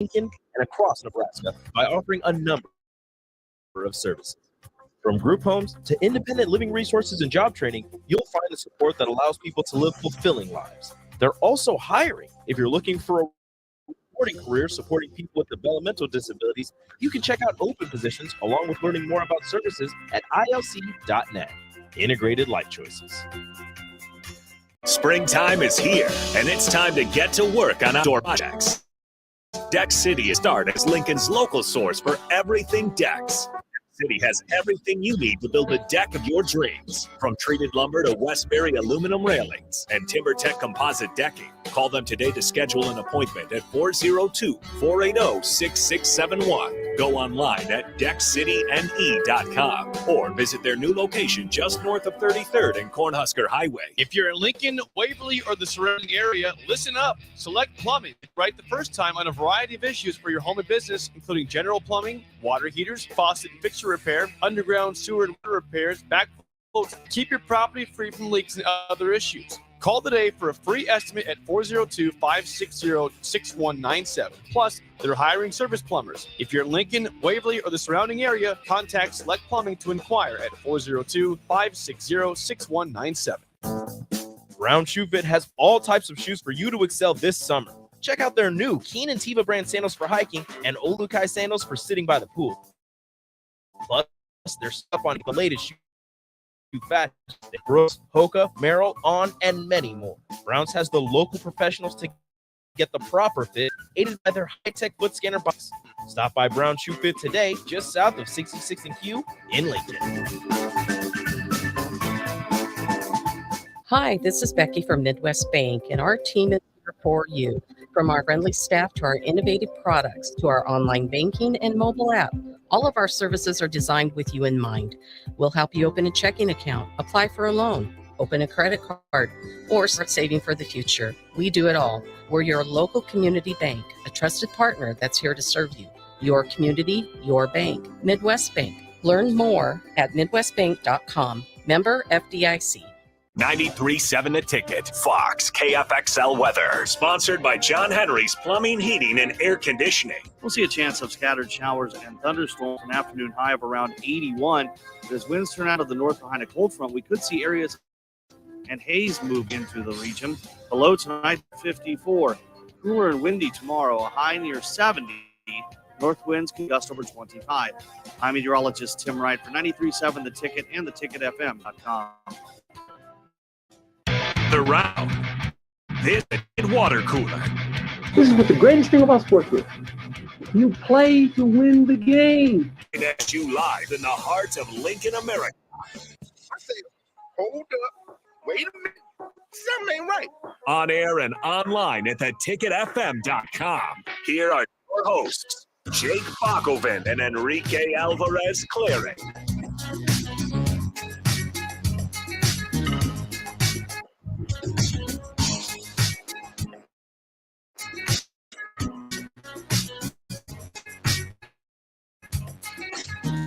Lincoln, and across Nebraska by offering a number of services. From group homes to independent living resources and job training, you'll find the support that allows people to live fulfilling lives. They're also hiring. If you're looking for a rewarding career supporting people with developmental disabilities, you can check out open positions along with learning more about services at ilc.net. Integrated Life Choices. Springtime is here, and it's time to get to work on outdoor projects. Deck City is started as Lincoln's local source for everything decks. City has everything you need to build the deck of your dreams. From treated lumber to Westbury aluminum railings and TimberTech composite decking. Call them today to schedule an appointment at 402-480-6671. Go online at deckcityne.com or visit their new location just north of 33rd and Cornhusker Highway. If you're in Lincoln, Waverly, or the surrounding area, listen up. Select Plumbing, right the first time on a variety of issues for your home and business, including general plumbing, water heaters, faucet and fixture repair, underground sewer and water repairs, backflows. Keep your property free from leaks and other issues. Call today for a free estimate at 402-560-6197. Plus, they're hiring service plumbers. If you're in Lincoln, Waverly, or the surrounding area, contact Select Plumbing to inquire at 402-560-6197. Brown Shoe Fit has all types of shoes for you to excel this summer. Check out their new Keen and Tiva brand sandals for hiking and Olukai sandals for sitting by the pool. Plus, their stuff on the latest shoe fashion. Brooks, Hoka, Merrill, On, and many more. Browns has the local professionals to get the proper fit, aided by their high-tech foot scanner box. Stop by Brown Shoe Fit today, just south of 66th and Q in Lincoln. Hi, this is Becky from Midwest Bank, and our team is here for you. From our friendly staff to our innovative products to our online banking and mobile app, all of our services are designed with you in mind. We'll help you open a checking account, apply for a loan, open a credit card, or start saving for the future. We do it all. We're your local community bank, a trusted partner that's here to serve you. Your community, your bank. Midwest Bank. Learn more at midwestbank.com. Member FDIC. 93.7 The Ticket, Fox, KFXL weather. Sponsored by John Henry's Plumbing, Heating, and Air Conditioning. We'll see a chance of scattered showers and thunderstorms, an afternoon high of around 81. As winds turn out of the north behind a cold front, we could see areas and haze move into the region. The low tonight, 54. Cooler and windy tomorrow, a high near 70. North winds can gust over 25. I'm meteorologist Tim Wright for 93.7 The Ticket and theticketfm.com. The round. This is water cooler. This is what the greatest thing about sports is. You play to win the game. Connect you live in the heart of Lincoln, America. I say, hold up, wait a minute, something ain't right. On air and online at theticketfm.com. Here are your hosts, Jake Bakoven and Enrique Alvarez Clearing.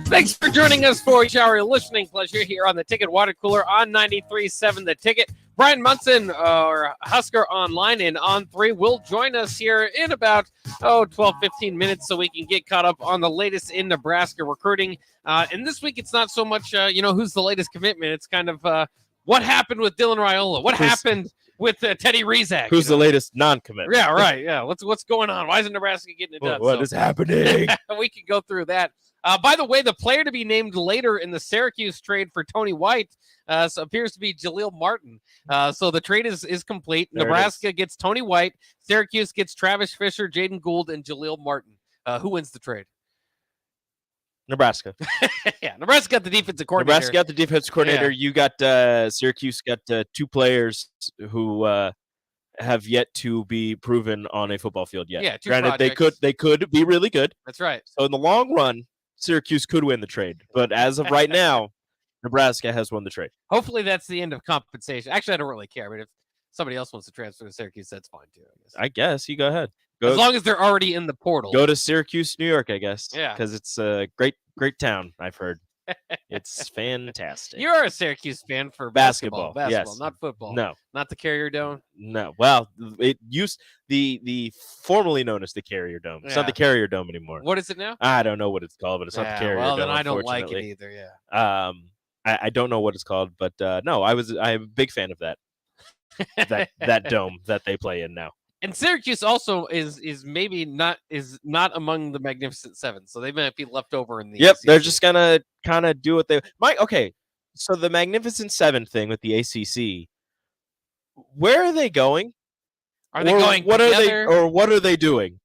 Thanks for joining us for our listening pleasure here on the Ticket Water Cooler on 93.7 The Ticket. Brian Munson, or Husker Online and On 3, will join us here in about 12, 15 minutes so we can get caught up on the latest in Nebraska recruiting. And this week, it's not so much, who's the latest commitment. It's kind of what happened with Dylan Raiola. What happened with Teddy Rizak? Who's the latest non-commitment? Yeah, right. Yeah. What's going on? Why isn't Nebraska getting it done? What is happening? We can go through that. By the way, the player to be named later in the Syracuse trade for Tony White appears to be Jaleel Martin. So the trade is complete. There Nebraska gets Tony White. Syracuse gets Travis Fisher, Jaden Gould, and Jaleel Martin. Who wins the trade? Nebraska. Yeah, Nebraska got the defensive coordinator. Nebraska got the defense coordinator. Yeah. You got Syracuse got two players who have yet to be proven on a football field yet. Yeah, granted, they could be really good. That's right. So in the long run, Syracuse could win the trade, but as of right now, Nebraska has won the trade. Hopefully, that's the end of compensation. Actually, I don't really care. I mean, if somebody else wants to transfer to Syracuse, that's fine too. I guess you go ahead. As long as they're already in the portal. Go to Syracuse, New York, I guess. Yeah, because it's a great town. I've heard. It's fantastic. You're a Syracuse fan for Basketball, basketball, yes. not football. No, Not the Carrier Dome. no. Well, it used the formerly known as the Carrier Dome. It's not the Yeah. Carrier Dome anymore. What is it now? I don't know what it's called, but it's not the Carrier well, Dome. then I don't like it unfortunately. either. Yeah. I don't know what it's called, but no, I'm a big fan of that dome that they play in now. And Syracuse also is maybe not among the Magnificent Seven, so they might be left over in the. Yep, they're ACC. just gonna kind of do what they might. Okay, so the Magnificent Seven thing with the ACC, where are they going? Are they Or going What together? are they? Or what are they doing?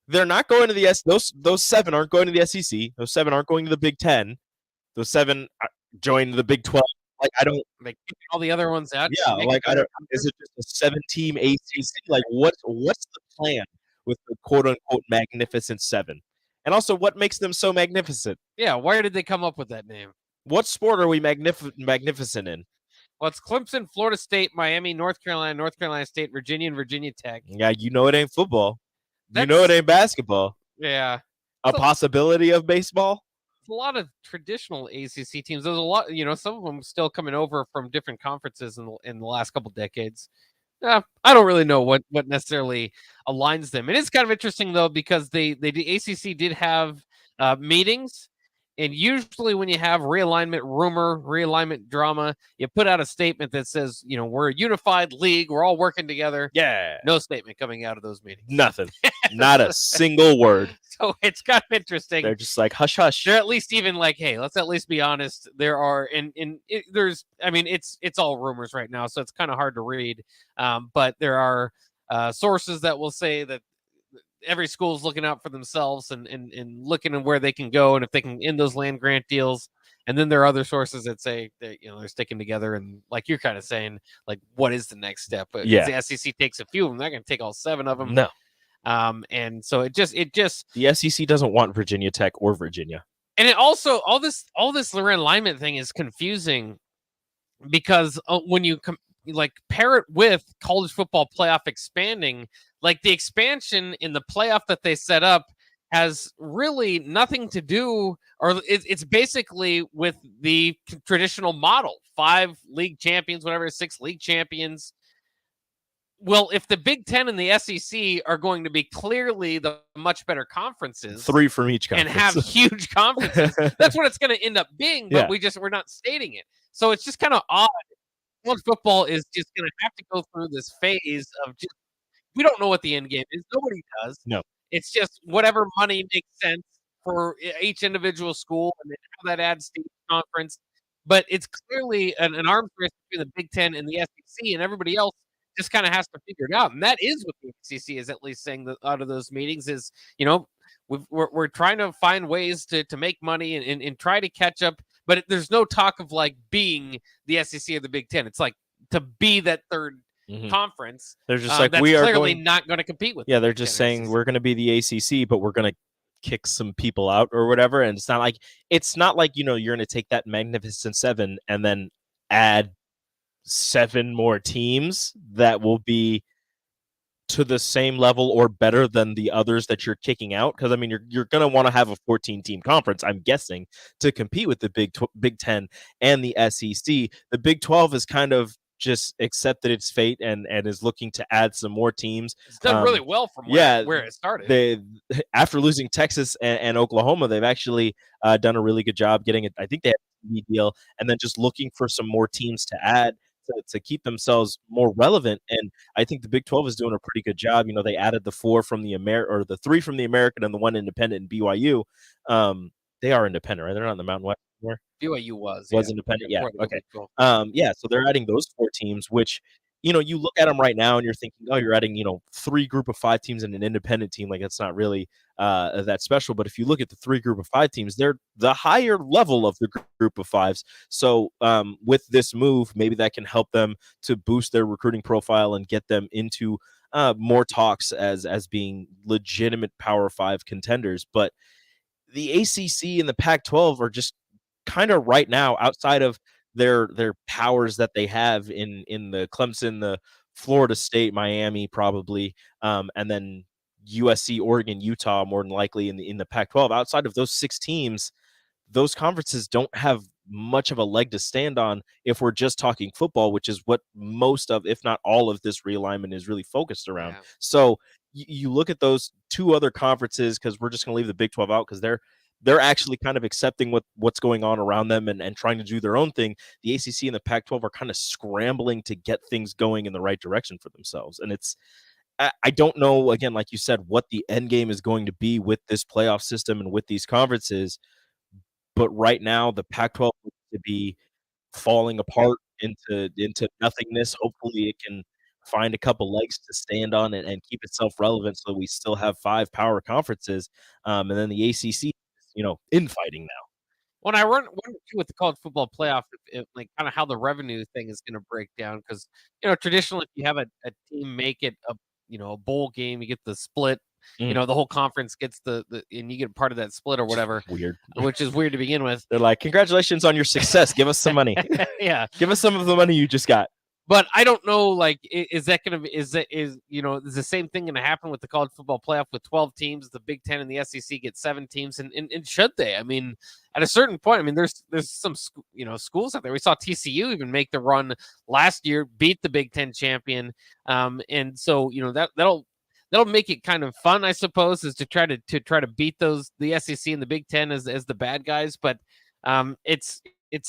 They're not going to the Those 7 aren't going to the SEC. Those 7 aren't going to the Big 10. Those 7 join the Big 12. Like I don't. Like kicking all the other ones out. Yeah, make like I another don't. Is it just a 7-team ACC? Like what's the plan with the quote unquote Magnificent Seven? And also, what makes them so magnificent? Yeah, where did they come up with that name? What sport are we magnificent in? Well, it's Clemson, Florida State, Miami, North Carolina State, Virginia, and Virginia Tech. Yeah, you know it ain't football. You know it ain't basketball. Yeah. A possibility of baseball? It's a lot of traditional ACC teams. There's a lot, some of them still coming over from different conferences in the last couple decades. I don't really know what necessarily aligns them. It is kind of interesting though because the ACC did have meetings, and usually when you have realignment drama, you put out a statement that says, we're a unified league, we're all working together. Yeah. No statement coming out of those meetings. Nothing. Not a single word. So it's kind of interesting. They're just like hush hush. They're at least even like, hey, let's at least be honest. There are it's all rumors right now, so it's kind of hard to read. But there are sources that will say that every school is looking out for themselves and looking at where they can go and if they can end those land grant deals. And then there are other sources that say that they're sticking together, and like you're kind of saying, like, what is the next step? But Yeah. the SEC takes a few of them, they're going to take all 7 of them. No. And so it just The SEC doesn't want Virginia Tech or Virginia. and it also all this realignment thing is confusing because when you pair it with college football playoff expanding, like the expansion in the playoff that they set up has really nothing to do, or it's basically with the traditional model: 5 league champions, whatever, 6 league champions. Well, if the Big 10 and the SEC are going to be clearly the much better conferences, 3 from each and conference. have huge conferences, that's what it's going to end up being. But Yeah. we're not stating it, so it's just kind of odd. College football is just going to have to go through this phase of just we don't know what the end game is. Nobody does. No. It's just whatever money makes sense for each individual school, and then how that adds to each conference. But it's clearly an arms race between the Big 10 and the SEC, and everybody else just kind of has to figure it out. And that is what the ACC is at least saying out of those meetings is, we're trying to find ways to make money and try to catch up. But there's no talk of like being the SEC or the Big 10. It's like to be that third conference. They're just like, that's we are clearly going. not going to compete with. Yeah, the they're Big just 10 or saying SEC. we're going to be the ACC, but we're going to kick some people out or whatever. And it's not like you're going to take that Magnificent Seven and then add 7 more teams that will be to the same level or better than the others that you're kicking out. Because I mean, you're going to want to have a 14-team conference, I'm guessing, to compete with the Big 10 and the SEC. The Big 12 is kind of just accepted its fate and is looking to add some more teams. It's done really well from where it started. They, after losing Texas and Oklahoma, they've actually done a really good job getting it. I think they had a TV deal, and then just looking for some more teams to add to keep themselves more relevant. And I think the Big 12 is doing a pretty good job. They added the 4 from the the 3 from the American and the 1 independent in BYU. They are independent, right? They're not in the Mountain West anymore. BYU was independent. Yeah. Okay. Cool. So they're adding those 4 teams, which, you look at them right now and you're thinking, oh, you're adding, 3 group of 5 teams and an independent team. Like, that's not really that special. But if you look at the 3 group of 5 teams, they're the higher level of the group of 5s. So with this move, maybe that can help them to boost their recruiting profile and get them into more talks as being legitimate Power 5 contenders. But the ACC and the Pac-12 are just kind of right now outside of their powers that they have in the Clemson, the Florida State, Miami, probably, and then USC, Oregon, Utah, more than likely in the Pac-12. Outside of those 6 teams, those conferences don't have much of a leg to stand on if we're just talking football, which is what most of, if not all of this realignment is really focused around. Yeah. So you look at those two other conferences, because we're just going to leave the Big 12 out because they're actually kind of accepting what's going on around them and trying to do their own thing. The ACC and the Pac-12 are kind of scrambling to get things going in the right direction for themselves. And I don't know, again, like you said, what the end game is going to be with this playoff system and with these conferences. But right now, the Pac-12 looks to be falling apart into nothingness. Hopefully, it can find a couple legs to stand on and keep itself relevant, so we still have 5 power conferences, and then the ACC, infighting now. When I wonder too with the college football playoff, if like kind of how the revenue thing is going to break down, because traditionally, if you have a team make it a bowl game, you get the split. The whole conference gets the and you get part of that split or whatever, Weird. which is weird to begin with. They're like, "Congratulations on your success. Give us some money. Yeah, Give us some of the money you just got." but I don't know. Like, is that going to be? Is the same thing going to happen with the college football playoff with 12 teams? The Big Ten and the SEC get 7 teams, and should they? I mean, at a certain point, I mean, there's some schools out there. We saw TCU even make the run last year, beat the Big Ten champion, and so that'll make it kind of fun, I suppose, is to try to beat the SEC and the Big Ten as the bad guys. But it's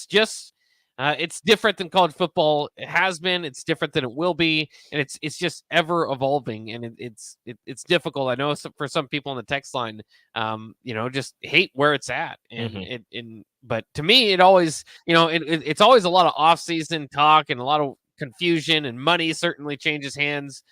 just it's different than college football. It has been. It's different than it will be, and it's just ever evolving, and it's difficult. I know for some people on the text line, just hate where it's at, and but to me, it always, it's always a lot of off-season talk and a lot of confusion, and money certainly changes hands,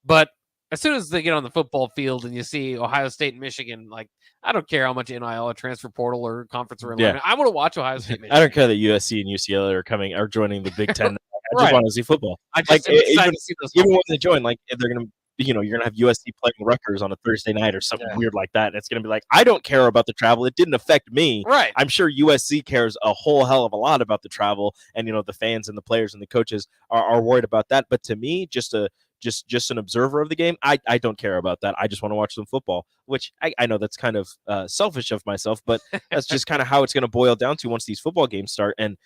but as soon as they get on the football field and you see Ohio State and Michigan, like, I don't care how much NIL or transfer portal or conference or alignment. I want to watch Ohio State. Michigan. I don't care that USC and UCLA are joining the Big Ten. I just want to see football. I just am excited to see those. Even when they join, like, if they're gonna, you're gonna have USC playing Rutgers on a Thursday night or something weird like that. And it's gonna be like, I don't care about the travel. It didn't affect me. Right. I'm sure USC cares a whole hell of a lot about the travel, and the fans and the players and the coaches are worried about that. But to me, just an observer of the game, I don't care about that. I just want to watch some football, which I know that's kind of selfish of myself, but that's just kind of how it's going to boil down to once these football games start. And,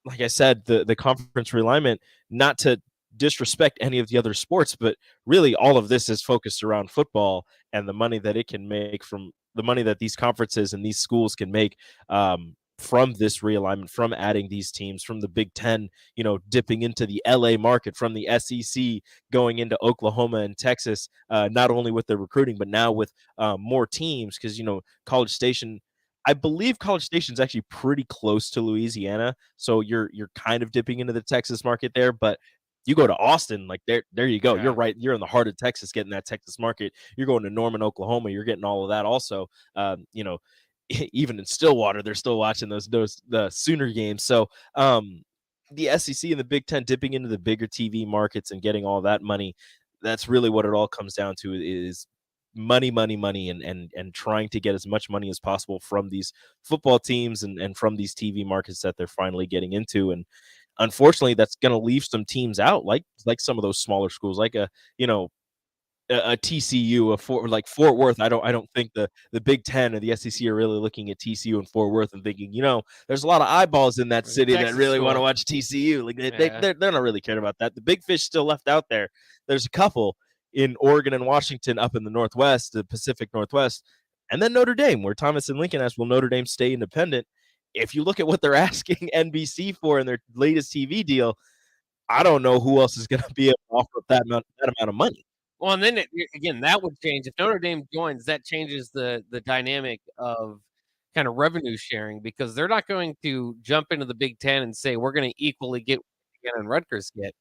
like I said, the conference realignment, not to disrespect any of the other sports, but really all of this is focused around football and the money that it can make from the money that these conferences and these schools can make from this realignment, from adding these teams, from the Big Ten, dipping into the LA market, from the SEC going into Oklahoma and Texas, not only with the recruiting, but now with more teams, because, College Station, I believe College Station is actually pretty close to Louisiana. So you're kind of dipping into the Texas market there, but you go to Austin, like there you go. Yeah. You're right. You're in the heart of Texas, getting that Texas market. You're going to Norman, Oklahoma. You're getting all of that also. Even in Stillwater, they're still watching the Sooner games. So the SEC and the Big Ten dipping into the bigger TV markets and getting all that money, that's really what it all comes down to, is money, and trying to get as much money as possible from these football teams and from these TV markets that they're finally getting into. And unfortunately, that's going to leave some teams out, like some of those smaller schools, like a TCU, like Fort Worth. I don't think the Big Ten or the SEC are really looking at TCU and Fort Worth and thinking, there's a lot of eyeballs in that city that really want to watch TCU. Like they're not really caring about that. The big fish still left out there. There's a couple in Oregon and Washington up in the Northwest, the Pacific Northwest, and then Notre Dame, where Thomas and Lincoln asked, will Notre Dame stay independent? If you look at what they're asking NBC for in their latest TV deal, I don't know who else is going to be able to offer up that amount of money. Well, and then again, that would change if Notre Dame joins. That changes the dynamic of kind of revenue sharing, because they're not going to jump into the Big Ten and say we're going to equally get what Michigan and Rutgers get,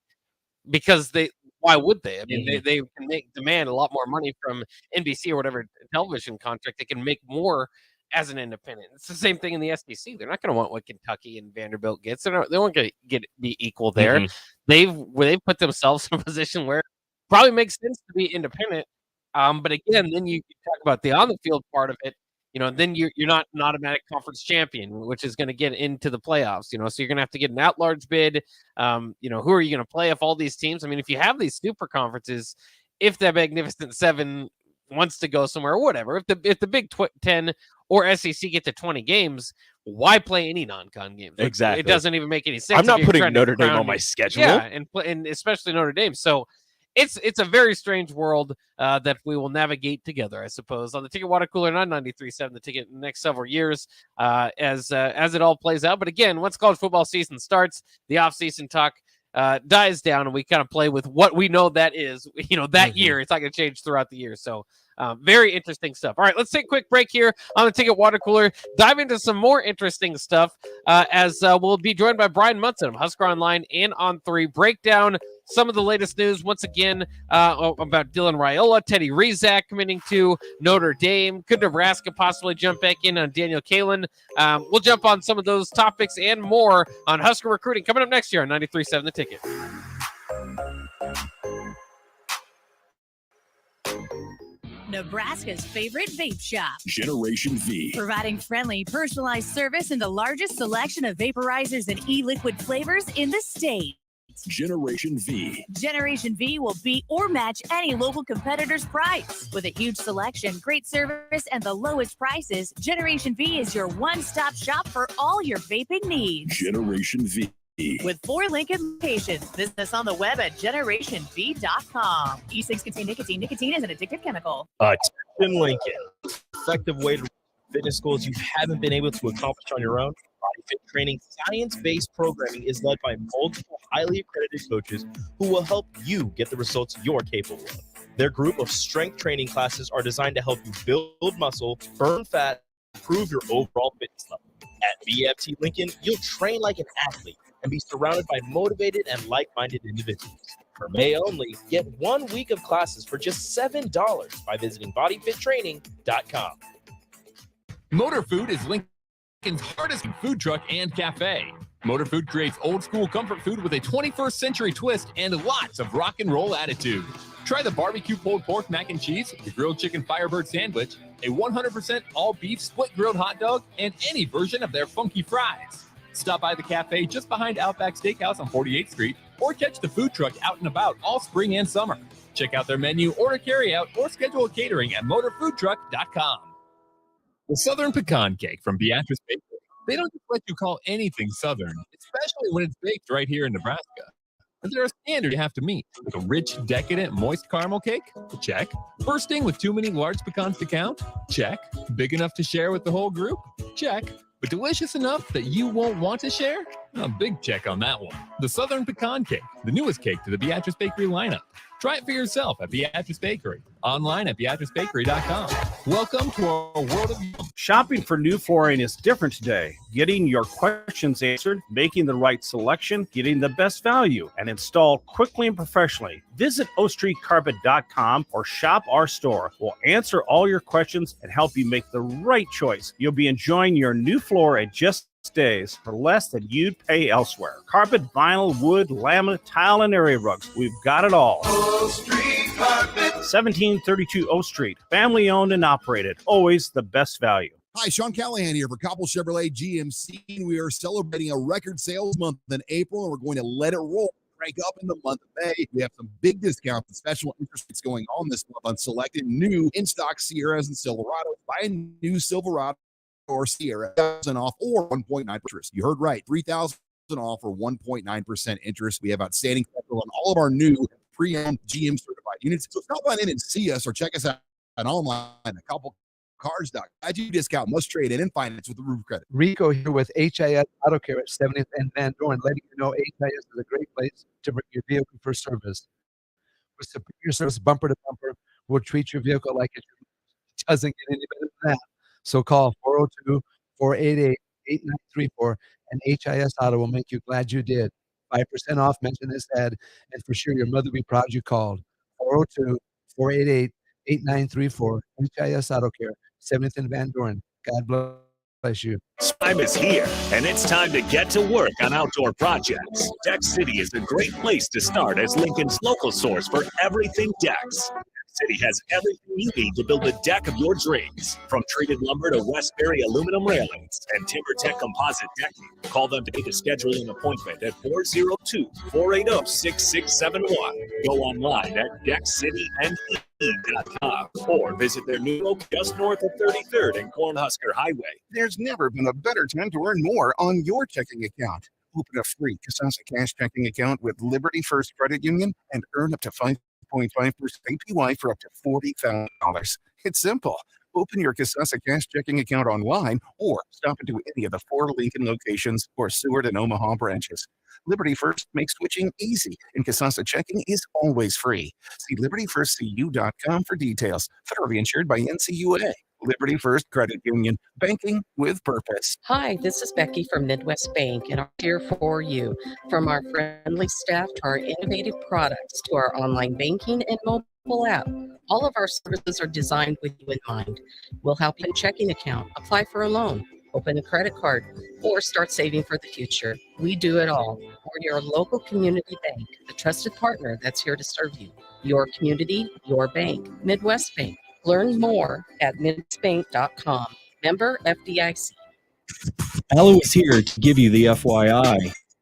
because why would they? I mean, they can demand a lot more money from NBC or whatever television contract. They can make more as an independent. It's the same thing in the SEC. They're not going to want what Kentucky and Vanderbilt gets. They won't be equal there. They've put themselves in a position where probably makes sense to be independent. But again, then you talk about the on the field part of it. Then you're not an automatic conference champion, which is going to get into the playoffs. So you're going to have to get an at-large bid. Who are you going to play if all these teams? I mean, if you have these super conferences, if that Magnificent Seven, wants to go somewhere or whatever. If the Big 10 or SEC get to 20 games, why play any non-con games? Like, Exactly. it doesn't even make any sense. I'm not if you're putting trying to Notre Dame crown on my me. schedule. Yeah, and especially Notre Dame. So it's a very strange world that we will navigate together, I suppose, on the Ticket Water Cooler and on 93.7 The Ticket in the next several years as it all plays out. But again, once college football season starts, the offseason talk dies down, and we kind of play with what we know that is, that year. It's not going to change throughout the year. So very interesting stuff. All right, let's take a quick break here on the Ticket Water Cooler. Dive into some more interesting stuff as we'll be joined by Brian Munson of Husker Online and On3. Break down some of the latest news once again about Dylan Raiola, Teddy Rizak committing to Notre Dame. Could Nebraska possibly jump back in on Daniel Kalen? We'll jump on some of those topics and more on Husker recruiting coming up next year on 93.7 The Ticket. Nebraska's favorite vape shop. Generation V. Providing friendly, personalized service and the largest selection of vaporizers and e-liquid flavors in the state. Generation V. Generation V will beat or match any local competitor's price. With a huge selection, great service, and the lowest prices, Generation V is your one-stop shop for all your vaping needs. Generation V. With 4 Lincoln locations, visit us on the web at generationv.com. E-cigs contain nicotine. Nicotine is an addictive chemical. Attention Lincoln. Effective way to fitness goals you haven't been able to accomplish on your own. Body Fit Training science-based programming is led by multiple highly accredited coaches who will help you get the results you're capable of. Their group of strength training classes are designed to help you build muscle, burn fat, improve your overall fitness level. At BFT Lincoln, you'll train like an athlete and be surrounded by motivated and like-minded individuals. For May only, get 1 week of classes for just $7 by visiting bodyfittraining.com. Motor Food is Lincoln's hardest food truck and cafe. Motor Food creates old-school comfort food with a 21st century twist and lots of rock and roll attitude. Try the barbecue pulled pork mac and cheese, the grilled chicken Firebird sandwich, a 100% all-beef split grilled hot dog, and any version of their funky fries. Stop by the cafe just behind Outback Steakhouse on 48th Street, or catch the food truck out and about all spring and summer. Check out their menu, order carryout, or schedule catering at motorfoodtruck.com. The Southern Pecan Cake from Beatrice Bakery. They don't just let you call anything Southern, especially when it's baked right here in Nebraska. Is there a standard you have to meet? Like a rich, decadent, moist caramel cake? Check. Bursting with too many large pecans to count? Check. Big enough to share with the whole group? Check. But delicious enough that you won't want to share? A big check on that one. The Southern Pecan Cake, the newest cake to the Beatrice Bakery lineup. Try it for yourself at Beatrice Bakery. Online at BeatriceBakery.com. Welcome to our world of yum. Shopping for new flooring is different today. Getting your questions answered, making the right selection, getting the best value, and installed quickly and professionally. Visit OakStreetCarpet.com or shop our store. We'll answer all your questions and help you make the right choice. You'll be enjoying your new floor in just days for less than you'd pay elsewhere. Carpet, vinyl, wood, laminate, tile, and area rugs. We've got it all. Oak Street Carpet. 1732 O Street. Family owned and operated. Always the best value. Hi, Sean Callahan here for Cobble Chevrolet GMC. We are celebrating a record sales month in April, and we're going to let it roll. Crank up in the month of May. We have some big discounts and special interest rates going on this month on selected new in-stock Sierras and Silverados. Buy a new Silverado or Sierra, 1,000 off or 1.9% interest. You heard right, 3,000 off or 1.9% interest. We have outstanding special on all of our new pre-owned GM certified units. So stop on in and see us or check us out online at CobbleCars.com. IG discount must trade in and finance with the roof credit. Rico here with HIS Auto Care at 70th and Van Dorn, letting you know HIS is a great place to bring your vehicle for service. With superior service, bumper to bumper, we'll treat your vehicle like it doesn't get any better than that. So call 402-488-8934 and HIS Auto will make you glad you did. 5% off, mention this ad, and for sure your mother will be proud you called. 402-488-8934, HIS Auto Care, 7th and Van Dorn. God bless you. Time is here, and it's time to get to work on outdoor projects. Deck City is a great place to start as Lincoln's local source for everything decks. City has everything you need to build the deck of your dreams. From treated lumber to Westbury aluminum railings and TimberTech composite decking. Call them today to schedule an appointment at 402-480-6671. Go online at deckcityne.com. LibertyFirstCBD.com or visit their new location just north of 33rd and Cornhusker Highway. There's never been a better time to earn more on your checking account. Open a free Kasasa Cash checking account with Liberty First Credit Union and earn up to 5.5% APY for up to $40,000. It's simple. Open your Kasasa Cash checking account online or stop into any of the 4 Lincoln locations or Seward and Omaha branches. Liberty First makes switching easy, and Kasasa checking is always free. See libertyfirstcu.com for details. Federally insured by NCUA. Liberty First Credit Union. Banking with purpose. Hi, this is Becky from Midwest Bank, and I'm here for you. From our friendly staff to our innovative products to our online banking and mobile app, all of our services are designed with you in mind. We'll help you in a checking account, apply for a loan, open a credit card, or start saving for the future. We do it all. We're your local community bank, a trusted partner that's here to serve you. Your community, your bank. Midwest Bank. Learn more at midwestbank.com. Member FDIC. Allo is here to give you the FYI. Are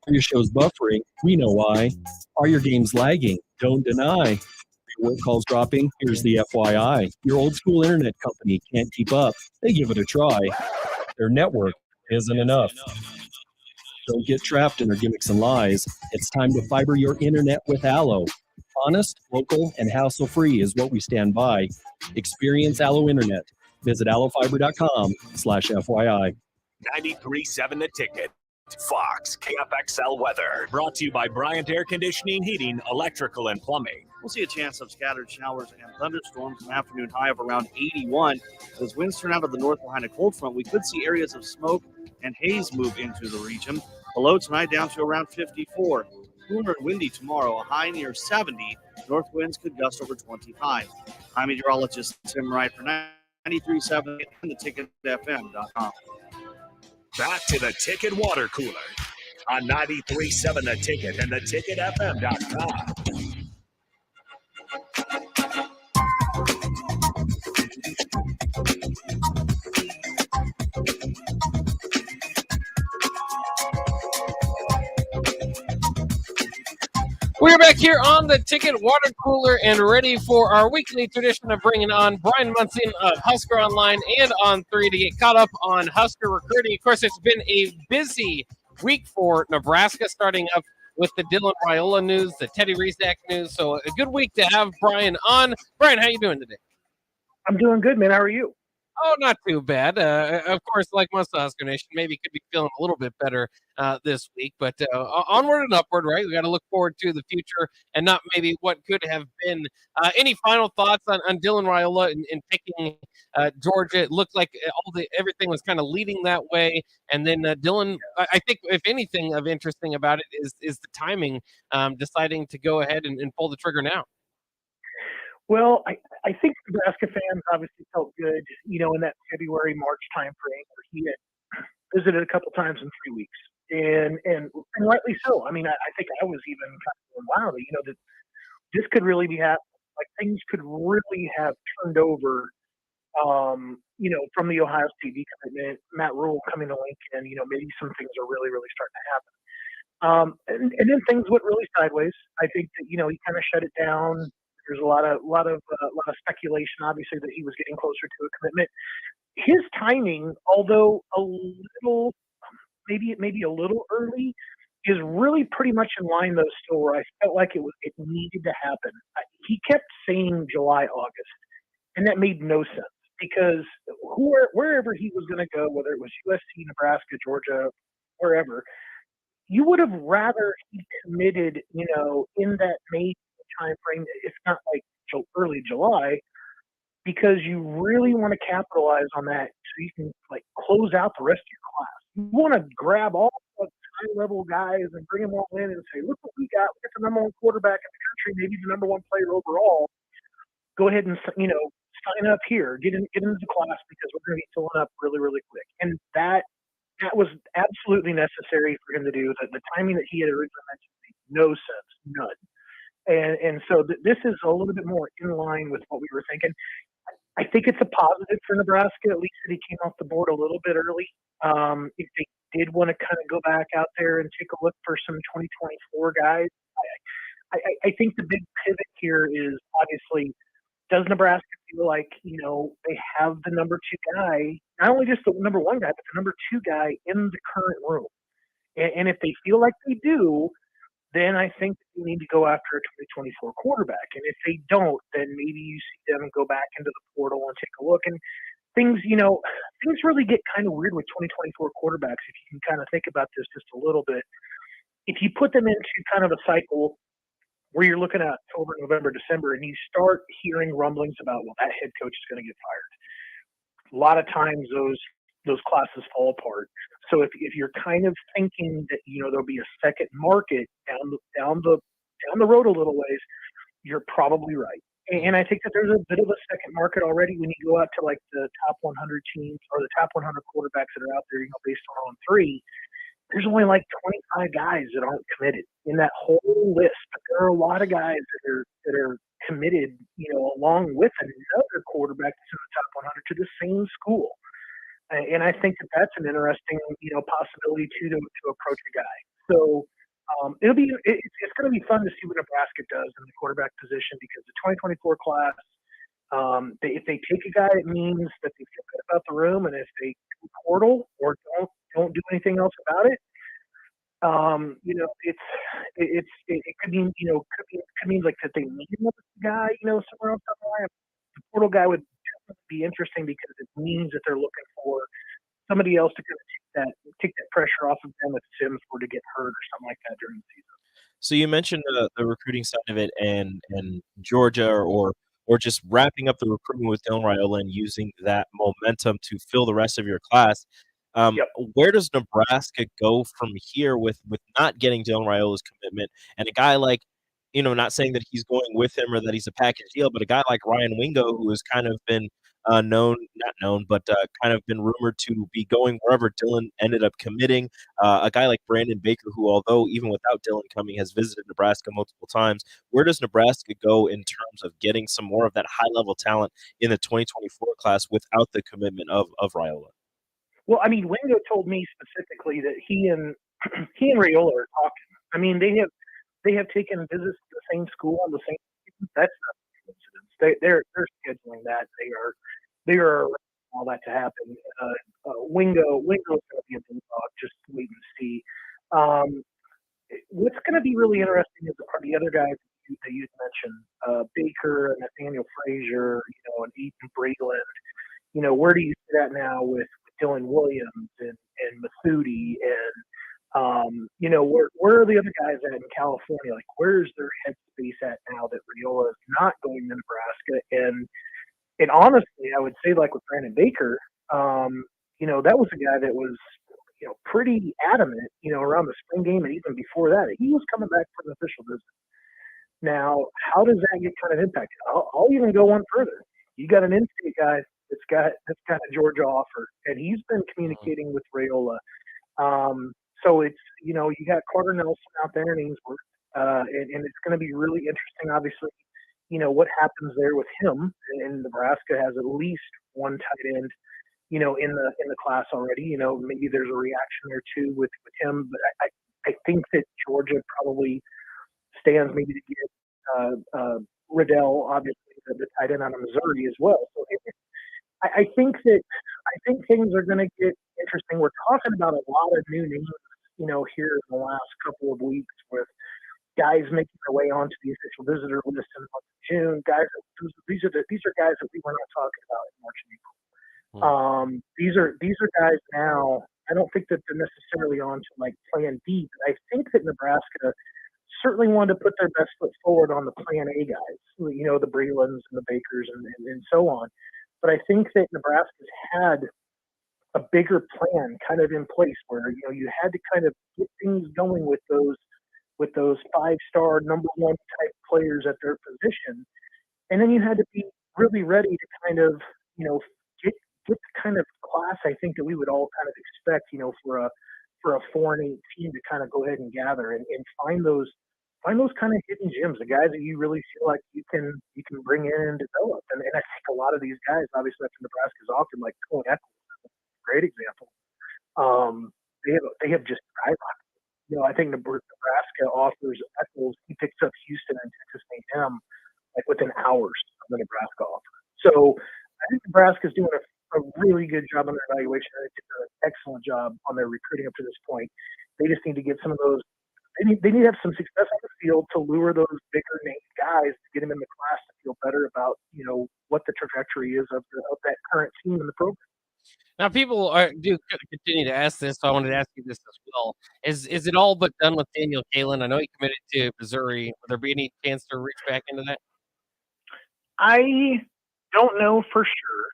your shows buffering? We know why. Are your games lagging? Don't deny. Are your work calls dropping? Here's the FYI. Your old school internet company can't keep up. They give it a try. Their network isn't enough. Don't get trapped in their gimmicks and lies. It's time to fiber your internet with Allo. Honest, local, and hassle-free is what we stand by. Experience Allo Internet. Visit allofiber.com/FYI. 93.7 The Ticket. Fox KFXL weather. Brought to you by Bryant Air Conditioning, Heating, Electrical, and Plumbing. We'll see a chance of scattered showers and thunderstorms, an afternoon high of around 81. As winds turn out of the north behind a cold front, we could see areas of smoke and haze move into the region. The low tonight down to around 54. Cooler and windy tomorrow, a high near 70. North winds could gust over 25. I'm meteorologist Tim Wright for 93.7 and theticketfm.com. Back to the Ticket Water Cooler on 93.7 The Ticket and theticketfm.com. We're back here on the Ticket Water Cooler and ready for our weekly tradition of bringing on Brian Munson of Husker Online and On 3 to get caught up on Husker recruiting. Of course, it's been a busy week for Nebraska, starting up with the Dylan Raiola news, the Teddy Rizak news. So a good week to have Brian on. Brian, how you doing today? I'm doing good, man. How are you? Oh, not too bad. Of course, like most of Husker Nation, maybe could be feeling a little bit better this week, but onward and upward, right? We got to look forward to the future and not maybe what could have been. Any final thoughts on Dylan Raiola and picking Georgia? It looked like everything was kind of leading that way, and then Dylan. I think if anything of interesting about it is the timing, deciding to go ahead and pull the trigger now. Well, I think Nebraska fans obviously felt good, in that February, March time frame where he had visited a couple times in 3 weeks. And rightly so. I mean, I think I was even kind of going, wow, that this could really be happening. Like things could really have turned over, from the Ohio State decommitment, Matt Rule coming to Lincoln, maybe some things are really, really starting to happen. And then things went really sideways. I think that, he kind of shut it down. There's a lot of speculation, obviously, that he was getting closer to a commitment. His timing, although a little, maybe a little early, is really pretty much in line, though, still where I felt like it needed to happen. He kept saying July, August, and that made no sense because wherever he was going to go, whether it was USC, Nebraska, Georgia, wherever, you would have rather he committed, in that May time frame, if not like early July, because you really want to capitalize on that so you can like close out the rest of your class. You want to grab all the high level guys and bring them all in and say, look what we got. We got the number one quarterback in the country, maybe the number one player overall. Go ahead and sign up here, get into the class because we're going to be filling up really, really quick. And that was absolutely necessary for him to do. The timing that he had originally mentioned made no sense, none. And so this is a little bit more in line with what we were thinking. I think it's a positive for Nebraska, at least that he came off the board a little bit early. If they did want to kind of go back out there and take a look for some 2024 guys, I think the big pivot here is obviously does Nebraska feel like, they have the number two guy, not only just the number one guy, but the number two guy in the current room? And if they feel like they do, then I think that you need to go after a 2024 quarterback. And if they don't, then maybe you see them go back into the portal and take a look. And things really get kind of weird with 2024 quarterbacks if you can kind of think about this just a little bit. If you put them into kind of a cycle where you're looking at October, November, December, and you start hearing rumblings about, well, that head coach is going to get fired. A lot of times those classes fall apart. So if you're kind of thinking that there'll be a second market down the road a little ways, you're probably right. And I think that there's a bit of a second market already when you go out to like the top 100 teams or the top 100 quarterbacks that are out there, based on three. There's only like 25 guys that aren't committed in that whole list. But there are a lot of guys that are committed, along with another quarterback that's in the top 100 to the same school. And I think that that's an interesting, possibility too to approach a guy. So it's going to be fun to see what Nebraska does in the quarterback position, because the 2024 class, if they take a guy, it means that they feel good about the room, and if they do portal or don't do anything else about it, it could mean could mean like that they need another guy, somewhere else on the line. The portal guy would definitely be interesting because it means that they're looking for somebody else to kind of take that pressure off of them if Sims were to get hurt or something like that during the season. So you mentioned the recruiting side of it and Georgia or just wrapping up the recruitment with Dylan Raiola and using that momentum to fill the rest of your class. Yep. Where does Nebraska go from here with not getting Dylan Raiola's commitment and a guy like, not saying that he's going with him or that he's a package deal, but a guy like Ryan Wingo, who has kind of been kind of been rumored to be going wherever Dylan ended up committing. A guy like Brandon Baker, who, although even without Dylan coming, has visited Nebraska multiple times. Where does Nebraska go in terms of getting some more of that high-level talent in the 2024 class without the commitment of Raiola? Well, I mean, Wingo told me specifically that he and Raiola are talking. I mean, they have taken visits to the same school on the same season. That's not a coincidence. They're scheduling that. They are all that to happen. Wingo's going to be a bulldog. Just wait and see. What's going to be really interesting are the other guys that you mentioned, Baker and Nathaniel Frazier, and Ethan Breland. Where do you see that now with Dylan Williams and Mathuti and where are the other guys at in California? Like, where's their headspace at now that Raiola is not going to Nebraska? And honestly, I would say, like with Brandon Baker, that was a guy that was, pretty adamant, around the spring game and even before that. He was coming back for an official visit. Now, how does that get kind of impacted? I'll even go one further. You got an in-state guy that's got a Georgia offer, and he's been communicating with Raiola. So it's, you got Carter Nelson out there in Ainsworth, and it's going to be really interesting, obviously, what happens there with him. And Nebraska has at least one tight end, in the class already. Maybe there's a reaction there too with him, but I think that Georgia probably stands maybe to get Riddell, obviously the tight end out of Missouri as well. So I think things are going to get interesting. We're talking about a lot of new names, here in the last couple of weeks with guys making their way onto the official visitor list in the month of June. Guys, these are guys that we were not talking about in March and April. These are guys now. I don't think that they're necessarily on to like Plan B, but I think that Nebraska certainly wanted to put their best foot forward on the Plan A guys. The Brelands and the Bakers and so on. But I think that Nebraska's had a bigger plan kind of in place where, you had to kind of get things going with those 5-star number one type players at their position. And then you had to be really ready to kind of, get the kind of class I think that we would all kind of expect, for a 4-8 team to kind of go ahead and gather and find those kind of hidden gems, the guys that you really feel like you can bring in and develop. And I think a lot of these guys, obviously after Nebraska's often, like Cole Eccles, great example. They have just skyrocketed. I think Nebraska offers Eccles. He picks up Houston and Texas A&M. like within hours of the Nebraska offer. So I think Nebraska's doing a really good job on their evaluation. I think they've done an excellent job on their recruiting up to this point. They just need to get some of those. They need to have some success on the field to lure those bigger name guys to get them in the class to feel better about what the trajectory is of that current team in the program. Now, people do continue to ask this, so I wanted to ask you this as well. Is it all but done with Daniel Kalen? I know he committed to Missouri. Will there be any chance to reach back into that? I don't know for sure.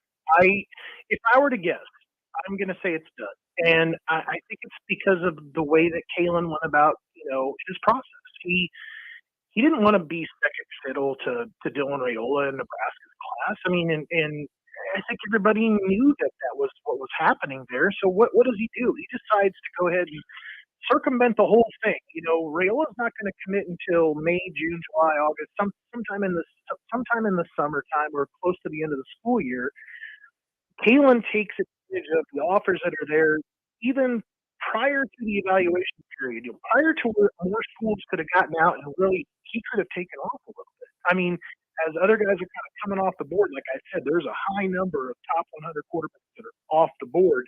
If I were to guess, I'm going to say it's done. And I think it's because of the way that Kalen went about, his process. He didn't want to be second fiddle to Dylan Raiola in Nebraska's class. I mean, and I think everybody knew that was what was happening there. So what does he do? He decides to go ahead and circumvent the whole thing. Raiola's not going to commit until May, June, July, August, sometime in the summertime or close to the end of the school year. Kalen takes advantage of the offers that are there, even prior to the evaluation period, prior to where more schools could have gotten out, and really he could have taken off a little bit. I mean, as other guys are kind of coming off the board, like I said, there's a high number of top 100 quarterbacks that are off the board.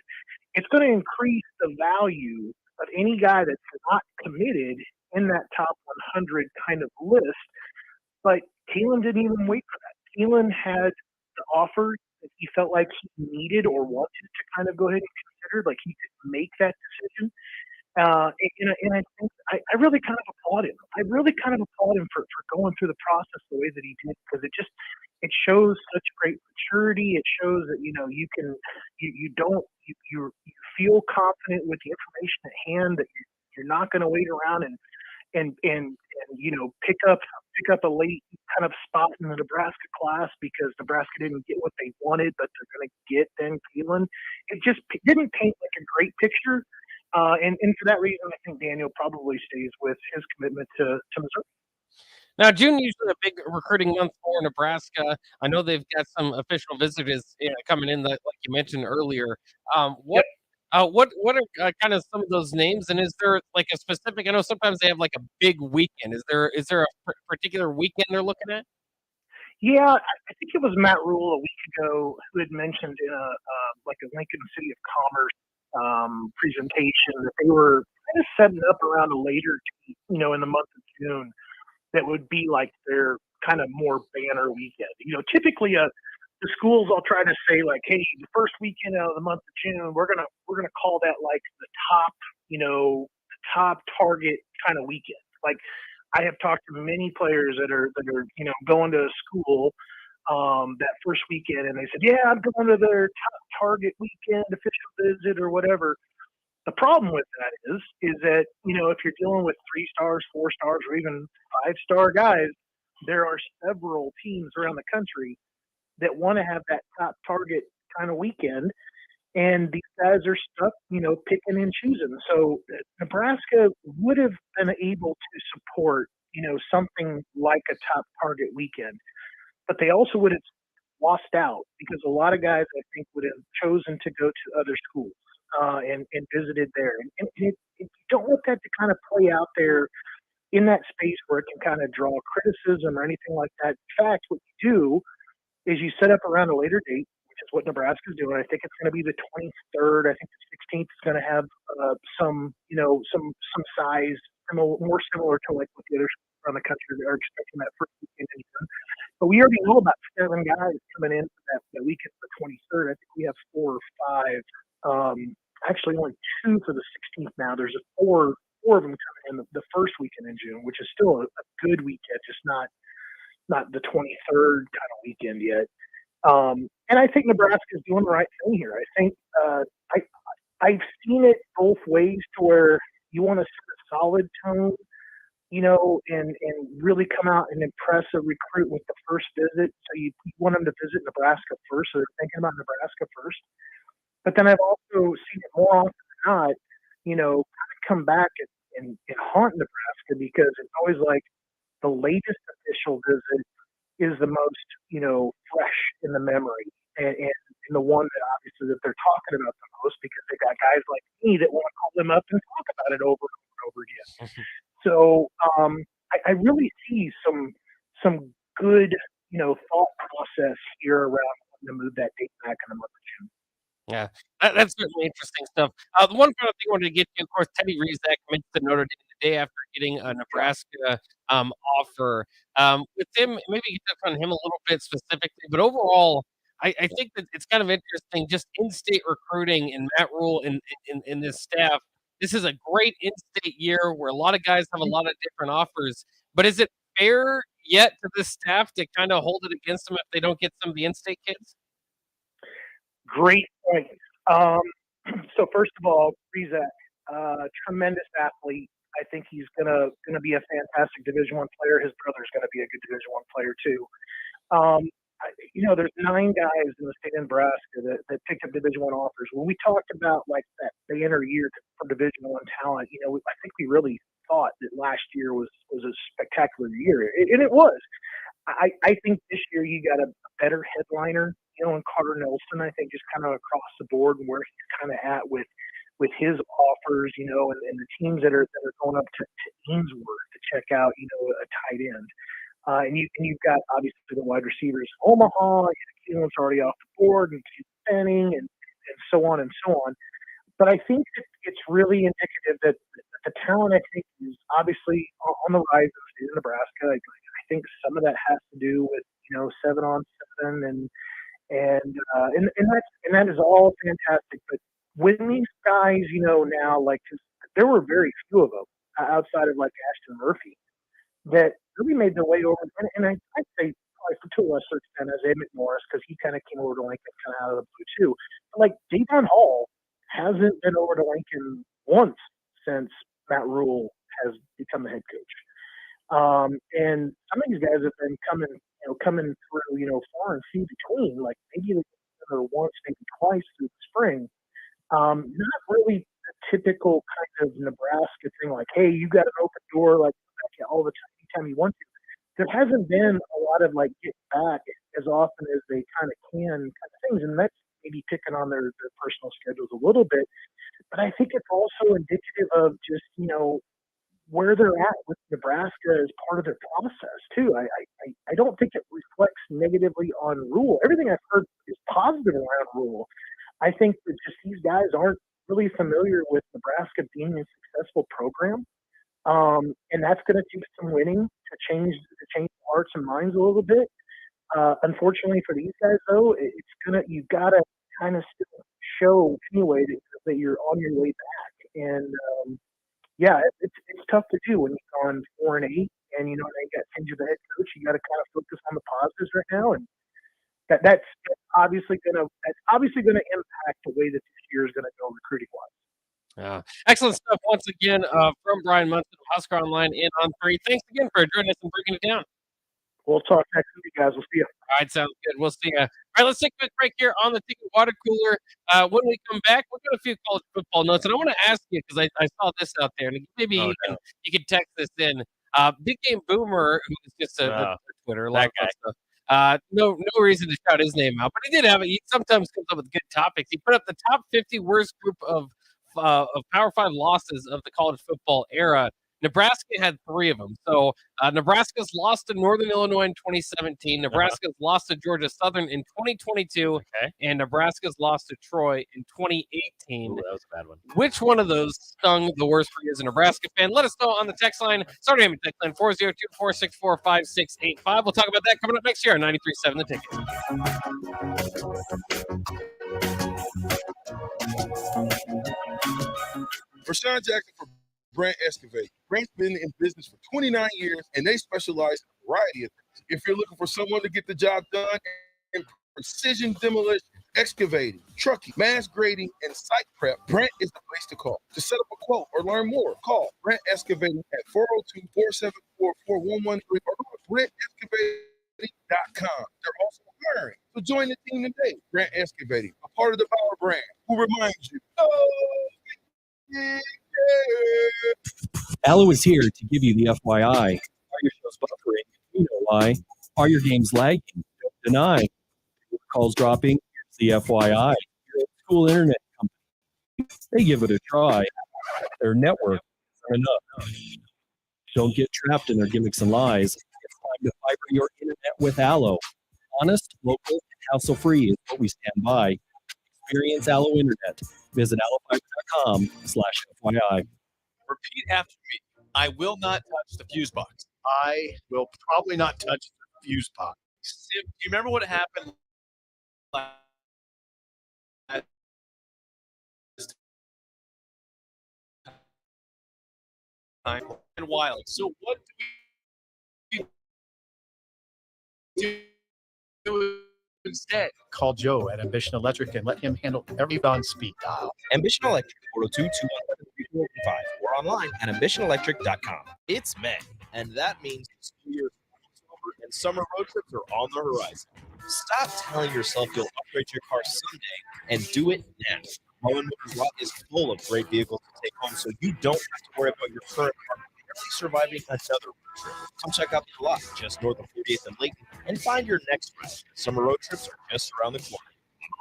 It's going to increase the value of any guy that's not committed in that top 100 kind of list. But Kalen didn't even wait for that. Kalen had the offer that he felt like he needed or wanted to kind of go ahead and consider, like he could make that decision. And I think I really kind of applaud him. I really kind of applaud him for going through the process the way that he did, because it shows such great maturity. It shows that you feel confident with the information at hand, that you're not going to wait around and pick up a late kind of spot in the Nebraska class because Nebraska didn't get what they wanted, but they're going to get then Kalen. It just didn't paint like a great picture. And for that reason, I think Daniel probably stays with his commitment to Missouri. Now, June usually a big recruiting month for Nebraska. I know they've got some official visitors coming in, that, like you mentioned earlier. What are kind of some of those names? And is there like a specific? I know sometimes they have like a big weekend. Is there a particular weekend they're looking at? Yeah, I think it was Matt Rule a week ago who had mentioned in a Lincoln City of Commerce presentation that they were kind of setting up around a later date, in the month of June, that would be like their kind of more banner weekend. Typically the schools will try to say like, hey, the first weekend out of the month of June, we're gonna call that like the top target kind of weekend. Like I have talked to many players that are going to a school that first weekend, and they said, yeah, I'm going to their top target weekend official visit or whatever. The problem with that is that, if you're dealing with 3 stars, 4 stars, or even 5-star guys, there are several teams around the country that want to have that top target kind of weekend. And these guys are stuck, picking and choosing. So Nebraska would have been able to support, something like a top target weekend. But they also would have lost out because a lot of guys, I think, would have chosen to go to other schools and visited there. And you don't want that to kind of play out there in that space where it can kind of draw criticism or anything like that. In fact, what you do is you set up around a later date, which is what Nebraska's doing. I think it's going to be the 23rd. I think the 16th is going to have some size more similar to like what the other schools around the country are expecting that first weekend in June. But we already know about 7 guys coming in for that weekend for the 23rd. I think we have 4 or 5. Actually, only 2 for the 16th now. There's 4 of them coming in the first weekend in June, which is still a good weekend, just not the 23rd kind of weekend yet. And I think Nebraska is doing the right thing here. I think I've seen it both ways, to where you want to set a solid tone, and really come out and impress a recruit with the first visit. So you want them to visit Nebraska first, so they're thinking about Nebraska first. But then I've also seen it more often than not, kind of come back and haunt Nebraska, because it's always like the latest official visit is the most, fresh in the memory, and the one that obviously that they're talking about the most, because they got guys like me that want to call them up and talk about it over and over again. So I really see some good, thought process here around wanting to move that date back in the month of June. Yeah, that's certainly interesting stuff. The one final thing I wanted to get to, of course, Teddy Rizak commits to Notre Dame the day after getting a Nebraska offer. With him, maybe you can touch on him a little bit specifically, but overall, I think that it's kind of interesting just in-state recruiting and Matt Rule in this staff. This is a great in-state year where a lot of guys have a lot of different offers, but is it fair yet to this staff to kind of hold it against them if they don't get some of the in-state kids? Great point. So first of all, Rizak, tremendous athlete. I think he's gonna be a fantastic Division I player. His brother's gonna be a good Division I player too. There's 9 guys in the state of Nebraska that picked up Division I offers. When we talked about like that banner year for Division I talent, I think we really thought that last year was a spectacular year, and it was. I think this year you got a better headliner, in Carter Nelson. I think just kind of across the board and where he's kind of at with his offers, and the teams that are going up to Ainsworth to check out, a tight end. And you've got obviously the wide receivers, Omaha, Keelan's already off the board, and Penning, and so on and so on. But I think that it's really indicative that the talent, I think, is obviously on the rise in the state of Nebraska. I think some of that has to do with 7-on-7 and that is all fantastic. But when these guys, now, like, there were very few of them outside of like Ashton Murphy that really made their way over, and I'd say probably to a lesser extent as Emmett Morris, because he kind of came over to Lincoln kind of out of the blue too. But like Davon Hall hasn't been over to Lincoln once since Matt Rule has become the head coach. And some of these guys have been coming through, far and few between. Like maybe they get once, maybe twice through the spring. Not really the typical kind of Nebraska thing, like, hey, you got an open door, like all the time you want to. There hasn't been a lot of like get back as often as they kind of can kind of things, and that's maybe picking on their personal schedules a little bit. But I think it's also indicative of just where they're at with Nebraska as part of their process too. I don't think it reflects negatively on Rule. Everything I've heard is positive around Rule. I think that just these guys aren't really familiar with Nebraska being a successful program. And that's going to take some winning to change hearts and minds a little bit. Unfortunately for these guys, though, you've got to kind of still show anyway that you're on your way back. And it's tough to do when you've gone 4-8 and you got change of the head coach. You got to kind of focus on the positives right now, and that's obviously going to impact the way that this year is going to go recruiting wise. Excellent stuff once again from Brian Munson of Husker Online and on 3. Thanks again for joining us and breaking it down. We'll talk next week, guys. We'll see you. All right, sounds good. We'll see you. All right, let's take a quick break here on the Ticket Water Cooler. When we come back, we've got a few college football notes, and I want to ask you because I saw this out there, and maybe you can text this in. Big Game Boomer, who is just a Twitter, a lot of stuff. No reason to shout his name out, but he did have it. He sometimes comes up with good topics. He put up the top 50 worst group of Power 5 losses of the college football era. Nebraska had 3 of them. So Nebraska's lost to Northern Illinois in 2017. Nebraska's lost to Georgia Southern in 2022. And Nebraska's lost to Troy in 2018. Ooh, that was a bad one. Which one of those stung the worst for you as a Nebraska fan? Let us know on the text line. Sorry, name text line 402-464-5685. We'll talk about that coming up next year on 93.7 The Ticket. Rashawn Jackson for Brand Excavate. Brand's been in business for 29 years, and they specialize in a variety of things. If you're looking for someone to get the job done in precision demolition, excavating, trucking, mass grading, and site prep, Brent is the place to call. To set up a quote or learn more, call Brent Excavating at 402-474-4113 or go to BrentExcavating.com. They're also hiring. So join the team today. Brent Excavating, a part of the Power brand, who reminds you, Allo is here to give you the FYI. Are your shows buffering? You know why. Are your games lagging? Don't deny. Calls dropping? Here's the FYI. Your school internet company. They give it a try. Their network isn't enough. Don't get trapped in their gimmicks and lies. It's time to fiber your internet with Allo. Honest, local, and hassle-free is what we stand by. Experience Allo Internet. Visit allofiber.com/FYI. Repeat after me. I will not touch the fuse box. I will probably not touch the fuse box. Do you remember what happened last time? And wild. So what do we do instead? Call Joe at Ambition Electric and let him handle every on speed dial. Ambition Electric, 402-217-3415, or online at ambitionelectric.com. It's May, and that means the school year is over and summer road trips are on the horizon. Stop telling yourself you'll upgrade your car someday and do it now. Mullen Motors Lot is full of great vehicles to take home, so you don't have to worry about your current car barely surviving another road trip. Come check out the lot just north of 48th and Layton and find your next ride. Summer road trips are just around the corner.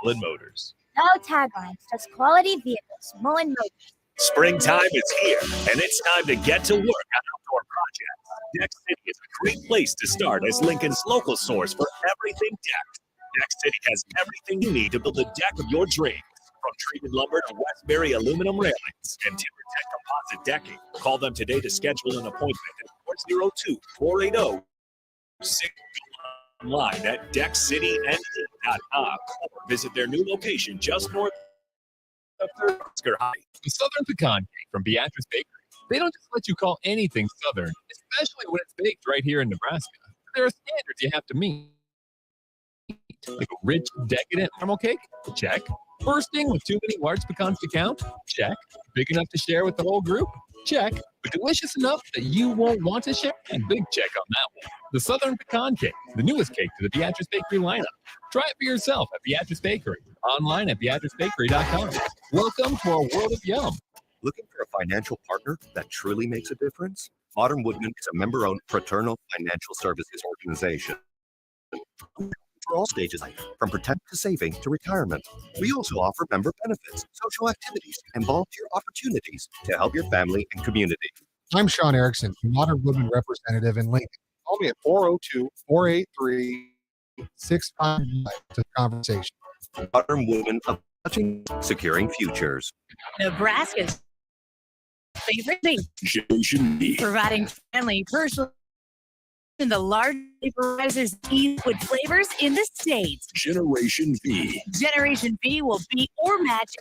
Mullen Motors. No taglines, just quality vehicles. Mullen Motors. Springtime is here, and it's time to get to work on outdoor projects. Deck City is a great place to start as Lincoln's local source for everything deck. Deck City has everything you need to build a deck of your dreams. From treated lumber to Westbury aluminum railings and TimberTech composite decking. Call them today to schedule an appointment at 402-480-6 online at deckcitynd.com or visit their new location just north of Oscar High. The Southern Pecan Cake from Beatrice Bakery. They don't just let you call anything Southern, especially when it's baked right here in Nebraska. There are standards you have to meet. Like a rich, decadent caramel cake? Check. Bursting with too many large pecans to count? Check. Big enough to share with the whole group? Check. But delicious enough that you won't want to share? And big check on that one. The Southern Pecan Cake, the newest cake to the Beatrice Bakery lineup. Try it for yourself at Beatrice Bakery. Online at beatricebakery.com. Welcome to our world of yum. Looking for a financial partner that truly makes a difference? Modern Woodman is a member-owned fraternal financial services organization for all stages of life, from protect to saving to retirement. We also offer member benefits, social activities, and volunteer opportunities to help your family and community. I'm Sean Erickson, Modern Woodman representative in Lincoln. Call me at 402-483-6595 to conversation. Modern Woodman of touching, securing futures. Nebraska's favorite thing. Generation V. Providing friendly, personal, and the largest vaporizers with flavors in the States. Generation V. Generation V will beat or match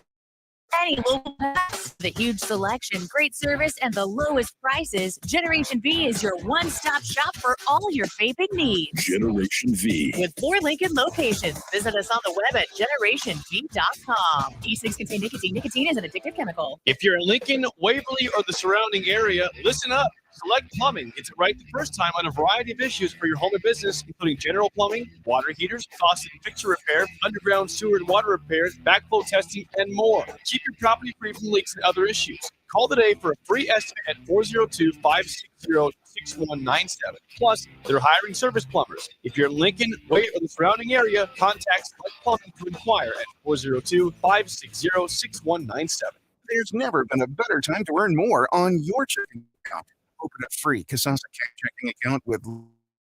any local pass. The huge selection, great service, and the lowest prices. Generation V is your one-stop shop for all your vaping needs. Generation V. With 4 Lincoln locations. Visit us on the web at generationv.com. E6 contain nicotine. Nicotine is an addictive chemical. If you're in Lincoln, Waverly, or the surrounding area, listen up. Select Plumbing gets it right the first time on a variety of issues for your home and business, including general plumbing, water heaters, faucet and fixture repair, underground sewer and water repairs, backflow testing, and more. Keep your property free from leaks and other issues. Call today for a free estimate at 402-560-6197. Plus, they're hiring service plumbers. If you're in Lincoln, Wade, or the surrounding area, contact Select Plumbing to inquire at 402-560-6197. There's never been a better time to earn more on your checking account. Open a free Kasasa checking account with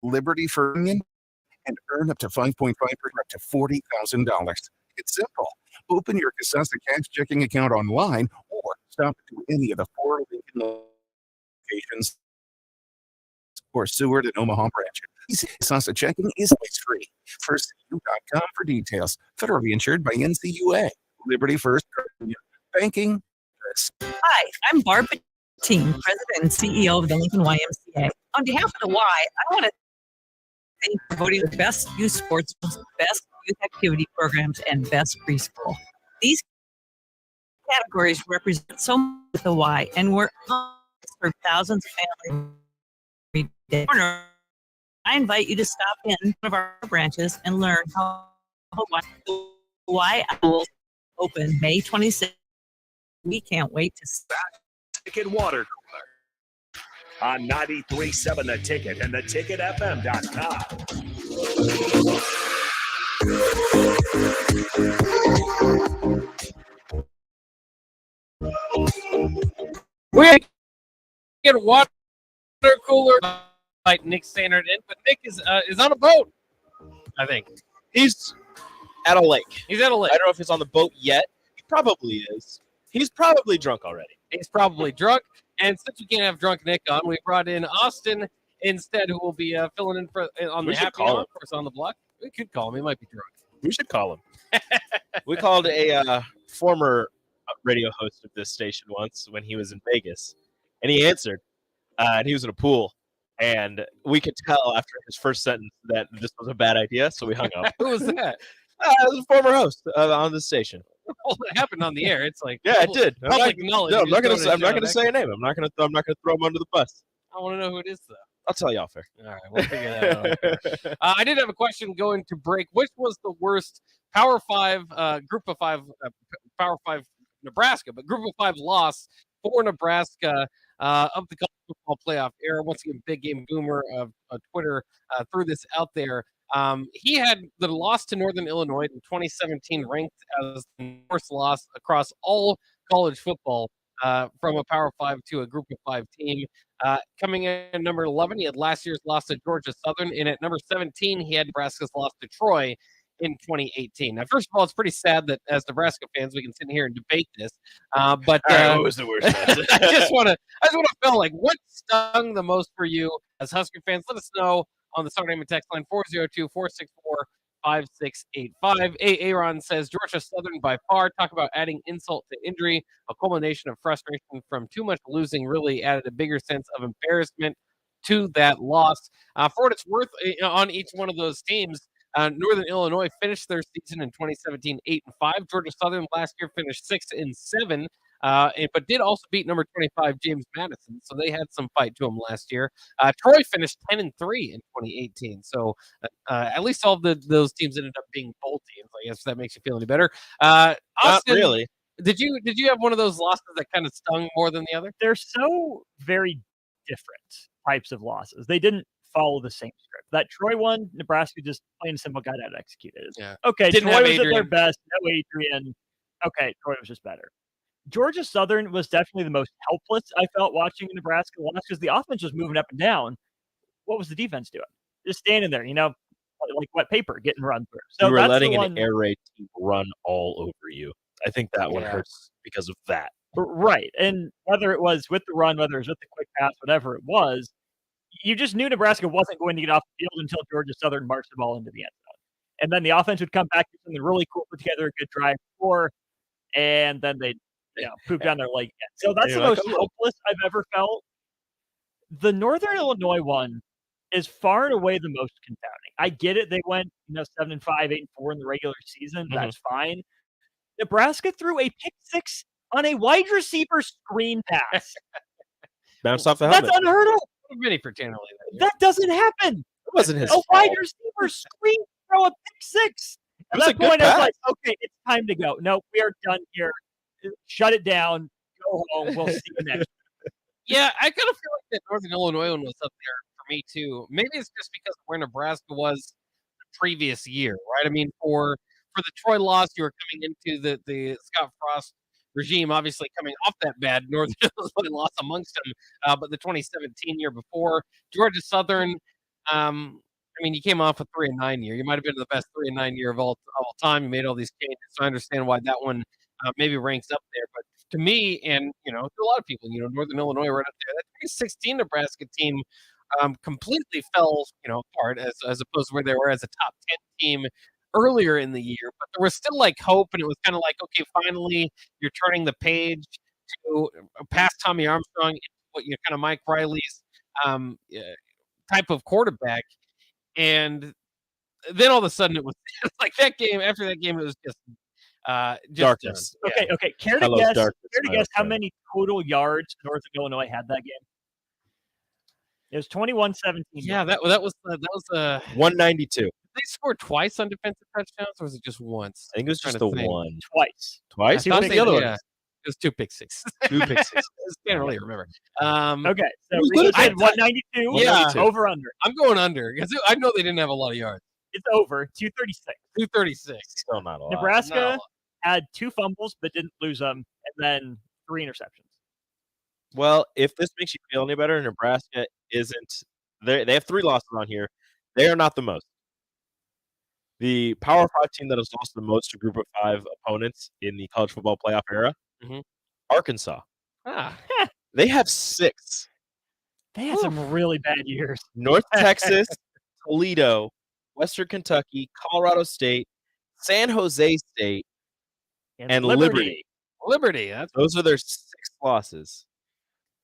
Liberty for Union and earn up to 5.5% up to $40,000. It's simple. Open your Kasasa Cash checking account online or stop to any of the 4 Lincoln locations or Seward and Omaha branches. Kasasa checking is always free. FirstCU.com for details. Federally insured by NCUA. Liberty First Banking. Hi, I'm Barb Team, President and CEO of the Lincoln YMCA. On behalf of the Y, I want to thank you for voting the best youth sports, best youth activity programs, and best preschool. These categories represent so much of the Y, and we're for thousands of families every day. I invite you to stop in one of our branches and learn how the Y Owls open May 26th. We can't wait to start. Ticket Water Cooler on 93.7 The Ticket and theticketfm.com. We're get water cooler invite Nick Standard in, but Nick is on a boat, I think. He's at a lake. He's at a lake. I don't know if he's on the boat yet. He probably is. He's probably drunk already. He's probably drunk. And since we can't have drunk Nick on, we brought in Austin instead, who will be filling in on We the should happy call hour him. for us on the block. We could call him. He might be drunk. We should call him. We called a former radio host of this station once when he was in Vegas, and he answered, and he was in a pool, and we could tell after his first sentence that this was a bad idea, so we hung up. Who was that? It was a former host on the station. Well, it happened on the air. It's like Yeah, it did. Public knowledge. No, I'm not You gonna. just I'm not throw it gonna out say a name. I'm not gonna throw him under the bus. I want to know who it is, though. I'll tell you off air. All right, we'll figure that out. I did have a question going to break. Which was the worst Power 5, Group of 5, Power 5 Nebraska, but Group of 5 loss for Nebraska of the college football playoff era? Once again, Big Game Boomer of Twitter threw this out there. He had the loss to Northern Illinois in 2017 ranked as the worst loss across all college football from a Power 5 to a Group of 5 team. Coming in at number 11, he had last year's loss to Georgia Southern, and at number 17, he had Nebraska's loss to Troy in 2018. Now, first of all, it's pretty sad that as Nebraska fans, we can sit here and debate this. But what was the worst? I just want to feel like what stung the most for you as Husker fans. Let us know on the Southern text line 402-464-5685. Aaron says Georgia Southern by far. Talk about adding insult to injury. A culmination of frustration from too much losing really added a bigger sense of embarrassment to that loss. For what it's worth, on each one of those teams, Northern Illinois finished their season in 2017 8-5. Georgia Southern last year finished 6-7. But did also beat number 25 James Madison, so they had some fight to them last year. Troy finished 10-3 in 2018, so at least all of those teams ended up being bowl teams. I guess if that makes you feel any better. Austin, Not really. Did you have one of those losses that kind of stung more than the other? They're so very different types of losses. They didn't follow the same script. That Troy one, Nebraska just plain and simple got out executed. Yeah. Okay, Didn't Troy have was at their Adrian. best. No Adrian. Okay, Troy was just better. Georgia Southern was definitely the most helpless I felt watching Nebraska loss because the offense was moving up and down. What was the defense doing? Just standing there, like wet paper getting run through. So You were that's letting the an one, air raid team run all over you. I think that one Yeah. hurts because of that. right. And whether it was with the run, whether it was with the quick pass, whatever it was, you just knew Nebraska wasn't going to get off the field until Georgia Southern marched the ball into the end zone. And then the offense would come back to something really cool, put together a good drive before, and then they'd poop down their leg again. So that's the You're like, most "Oh." helpless I've ever felt. The Northern Illinois one is far and away the most confounding. I get it. They went 7-5, 8-4 in the regular season. That's fine. Nebraska threw a pick six on a wide receiver screen pass. Bounced off the helmet. That's unheard of. Mini for Tanner Lee. That doesn't happen. It wasn't his A wide fault. receiver screen throw a pick six. At was a that good point, I was pass. like, okay, it's time to go. No, we are done here. Shut it down. Go home. We'll see you next. Yeah, I kind of feel like that Northern Illinois one was up there for me too. Maybe it's just because of where Nebraska was the previous year, right? I mean, for the Troy loss, you were coming into the Scott Frost regime, obviously coming off that bad Northern Illinois loss amongst them, but the 2017 year before, Georgia Southern, I mean, you came off a 3-9 year. You might have been the best 3-9 year of all time. You made all these changes, so I understand why that one maybe ranks up there. But to me, and to a lot of people, Northern Illinois right up there. That 2016 Nebraska team completely fell, apart as opposed to where they were as a top 10 team earlier in the year. But there was still like hope, and it was kind of like, okay, finally you're turning the page to past Tommy Armstrong into what kind of Mike Riley's type of quarterback. And then all of a sudden it was like that game. After that game, it was just darkness. Okay, okay. Care to guess how many total yards Northern Illinois had that game? It was 21-17. Yeah, that was 192. Did they score twice on defensive touchdowns, or was it just once? I think it was just the one. Twice. Twice? I What's thought the other one? yeah. It was 2 pick sixes. 2 pick sixes. I can't really remember. Okay, so Who's we good at had 192. Yeah. Over under. I'm going under because I know they didn't have a lot of yards. It's over. 236. 236. Still not a lot. Nebraska had 2 fumbles but didn't lose them, and then 3 interceptions. Well, if this makes you feel any better, Nebraska isn't They have 3 losses on here. They are not the most. The Power 5 team that has lost the most to Group of 5 opponents in the college football playoff era, Mhm. Arkansas. Ah, They have 6. They had some really bad years. North Texas, Toledo, Western Kentucky, Colorado State, San Jose State, and Liberty. Liberty. That's Those are their 6 losses.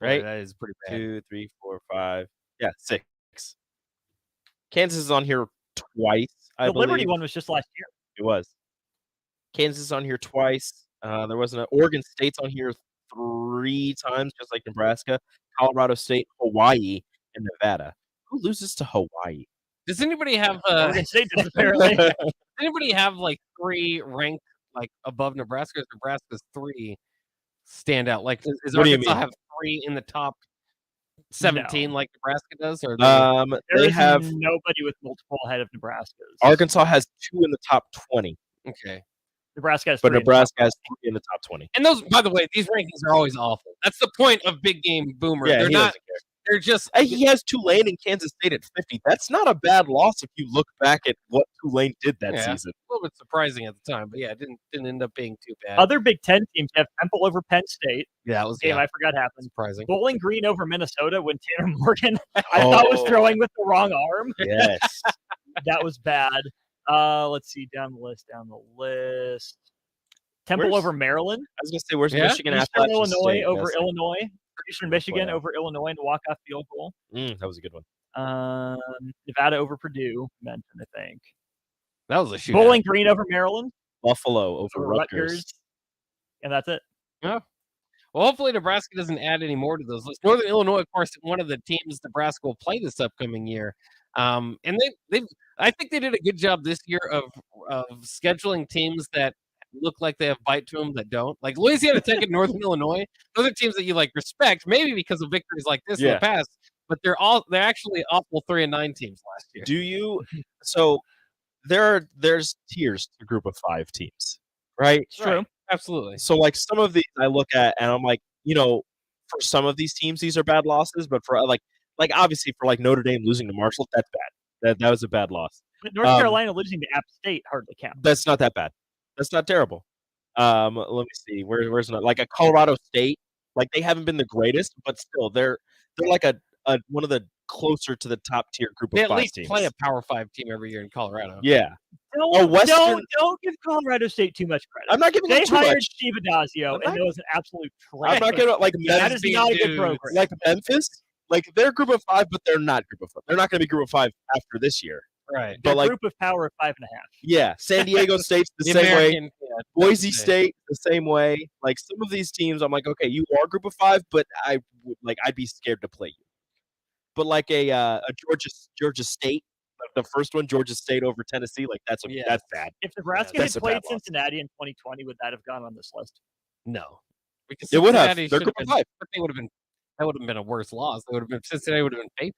boy, Right? that is pretty bad. 2, 3, 4, 5. Yeah, 6. Kansas is on here twice, I The believe. Liberty one was just last year. It was. Kansas is on here twice. There wasn't Oregon State's on here 3 times, just like Nebraska. Colorado State, Hawaii, and Nevada. Who loses to Hawaii? Does anybody have Oregon State does, apparently. does anybody have like 3 ranked like above Nebraska? Nebraska's 3 stand out. Like does What do you Arkansas mean? have 3 in the top 17 like Nebraska does? Or There They is have nobody with multiple ahead of Nebraska's. Arkansas has 2 in the top 20, okay. Nebraska has but 3 in the top Nebraska has 3 in the top 20. And those, by the way, these rankings are always awful. That's the point of Big Game Boomer. Yeah, They're he not. doesn't care. They're just. He has Tulane and Kansas State at 50. That's not a bad loss if you look back at what Tulane did that Yeah, season. a little bit surprising at the time, but yeah, it didn't end up being too bad. Other Big Ten teams have Temple over Penn State. Yeah, that was Game I forgot happened. surprising. Bowling Green over Minnesota when Tanner Morgan I thought was throwing with the wrong arm. Yes. That was bad. Let's see down the list. Temple Where's- over Maryland. I was going to say, where's Yeah? Michigan Eastern Appalachian Illinois State? over That's- Illinois. Eastern Michigan Wow. over Illinois in the walk-off field goal. that was a good one. Nevada over Purdue, mentioned, I think. That was a shootout. Bowling Green over Maryland. Buffalo over Over Rutgers. And that's it. Yeah. Well, hopefully Nebraska doesn't add any more to those lists. Northern Illinois, of course, one of the teams Nebraska will play this upcoming year. And they I think they did a good job this year of scheduling teams that look like they have bite to them that don't. Like Louisiana Tech and Northern Illinois, those are teams that you like respect, maybe because of victories like this in Yeah. the past. But they're actually awful 3-9 teams last year. Do you? So there's tiers to Group of 5 teams, right? It's true. Absolutely. So like some of these I look at and I'm like, for some of these teams these are bad losses, but for like obviously for like Notre Dame losing to Marshall, that's bad. That was a bad loss. But North Carolina losing to App State hardly counts. That's not that bad. That's not terrible. Let me see. Where's not like a Colorado State? Like they haven't been the greatest, but still they're like a one of the closer to the top tier Group They of at 5 least teams. play a Power 5 team every year in Colorado. Yeah. Don't give Colorado State too much credit. I'm not giving They them too hired much. Steve Adazio, and it was an absolute trash. I'm not gonna like That is not a good program. Like Memphis, like they're Group of 5, but they're not Group of 5. They're not going to be Group of 5 after this year. Right. They're But like, group of power of 5.5. yeah, San Diego State's the The same American, way. yeah, Boise State. State the same way. Like some of these teams, I'm like, okay, you are Group of 5, but I'd be scared to play you. But like a Georgia State, like the first one, Georgia State over Tennessee, like that's bad. If Nebraska That's had a bad played loss. Cincinnati in 2020, would that have gone on this list? No. Because It would have. Cincinnati They're should have Group of been, 5. but that would have been a worse loss. Cincinnati would have been favored.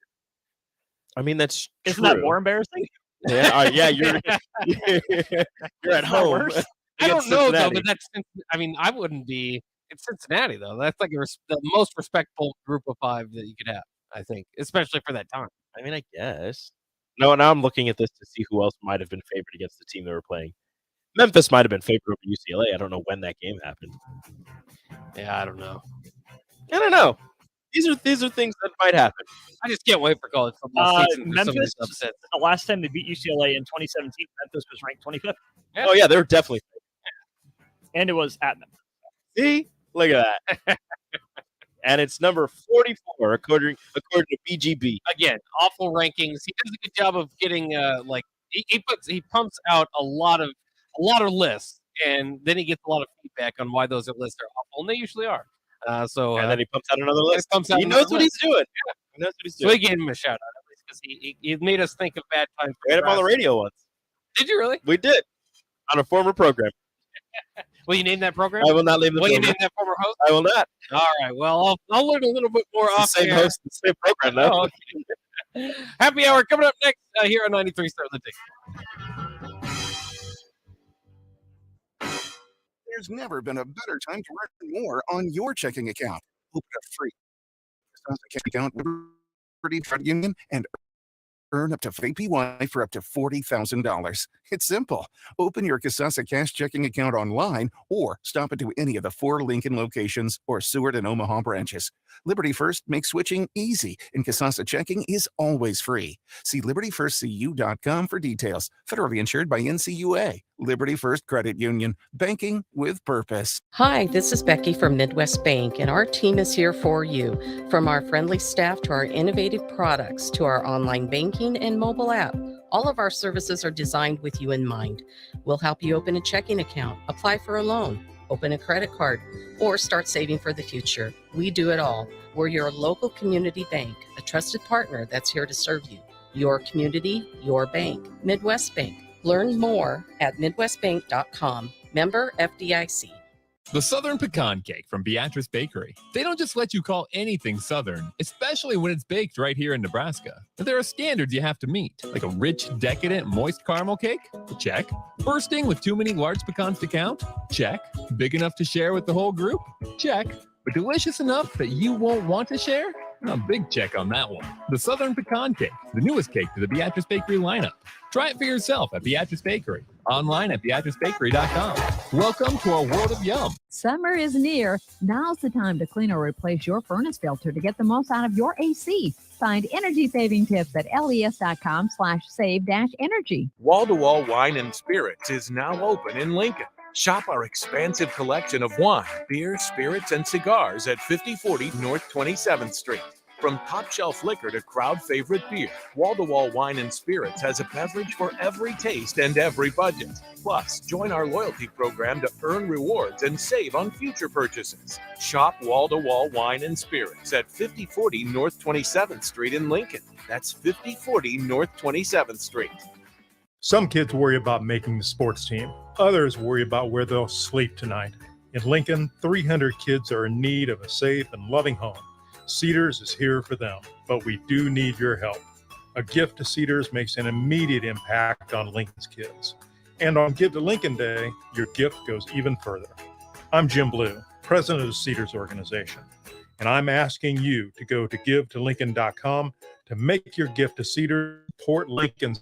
I mean, that's Isn't true. that more embarrassing? Yeah, yeah, you're you're at Is that home. worse? I don't against know though, Cincinnati. but I mean, I wouldn't be. It's Cincinnati though. That's like the most respectful Group of 5 that you could have, I think, especially for that time. I mean, I guess. No, now I'm looking at this to see who else might have been favored against the team they were playing. Memphis might have been favored over UCLA. I don't know when that game happened. Yeah, I don't know. I don't know. These are things that might happen. I just can't wait for college football season. For some of Memphis, these upsets. the last time they beat UCLA in 2017, Memphis was ranked 25th. Oh yeah, they're definitely. And it was at Memphis. See, look at that. And it's number 44 according to BGB. Again, awful rankings. He does a good job of getting he pumps out a lot of lists, and then he gets a lot of feedback on why those lists are awful, and they usually are. And then he pumps out another list. He knows what he's doing. Yeah, he knows what he's So doing. we gave him a shout out at least because he made us think of bad times. We had him on the radio once. Did you really? We did on a former program. Will you name that program? I will not name the Will you program. name that former host? I will not. All right. Well, I'll learn a little bit more It's off the same air. host, the same program, though. Oh, okay. Happy hour coming up next here on 93 Star the Ticket. There's never been a better time to earn more on your checking account. Open a free account with Liberty Credit Union and earn up to APY for up to $40,000. It's simple. Open your Kasasa Cash checking account online or stop into any of the 4 Lincoln locations or Seward and Omaha branches. Liberty First makes switching easy, and Kasasa checking is always free. See libertyfirstcu.com for details. Federally insured by NCUA. Liberty First Credit Union. Banking with purpose. Hi, this is Becky from Midwest Bank, and our team is here for you. From our friendly staff to our innovative products to our online banking and mobile app, all of our services are designed with you in mind. We'll help you open a checking account, apply for a loan, open a credit card, or start saving for the future. We do it all. We're your local community bank, a trusted partner that's here to serve you. Your community, your bank. Midwest Bank. Learn more at midwestbank.com. Member FDIC. The Southern Pecan Cake from Beatrice Bakery. They don't just let you call anything Southern, especially when it's baked right here in Nebraska. There are standards you have to meet, like a rich, decadent, moist caramel cake? Check. Bursting with too many large pecans to count? Check. Big enough to share with the whole group? Check. But delicious enough that you won't want to share? A big check on that one. The Southern Pecan Cake, the newest cake to the Beatrice Bakery lineup. Try it for yourself at Beatrice Bakery. Online at beatricebakery.com. Welcome to our world of yum. Summer is near. Now's the time to clean or replace your furnace filter to get the most out of your AC. Find energy-saving tips at les.com/save-energy. Wall-to-Wall Wine and Spirits is now open in Lincoln. Shop our expansive collection of wine, beer, spirits, and cigars at 5040 North 27th Street. From top-shelf liquor to crowd-favorite beer, Wall-to-Wall Wine and Spirits has a beverage for every taste and every budget. Plus, join our loyalty program to earn rewards and save on future purchases. Shop Wall-to-Wall Wine and Spirits at 5040 North 27th Street in Lincoln. That's 5040 North 27th Street. Some kids worry about making the sports team. Others worry about where they'll sleep tonight. In Lincoln, 300 kids are in need of a safe and loving home. Cedars is here for them, but we do need your help. A gift to Cedars makes an immediate impact on Lincoln's kids. And on Give to Lincoln Day, your gift goes even further. I'm Jim Blue, president of the Cedars organization, and I'm asking you to go to givetolincoln.com to make your gift to Cedars, support Lincoln's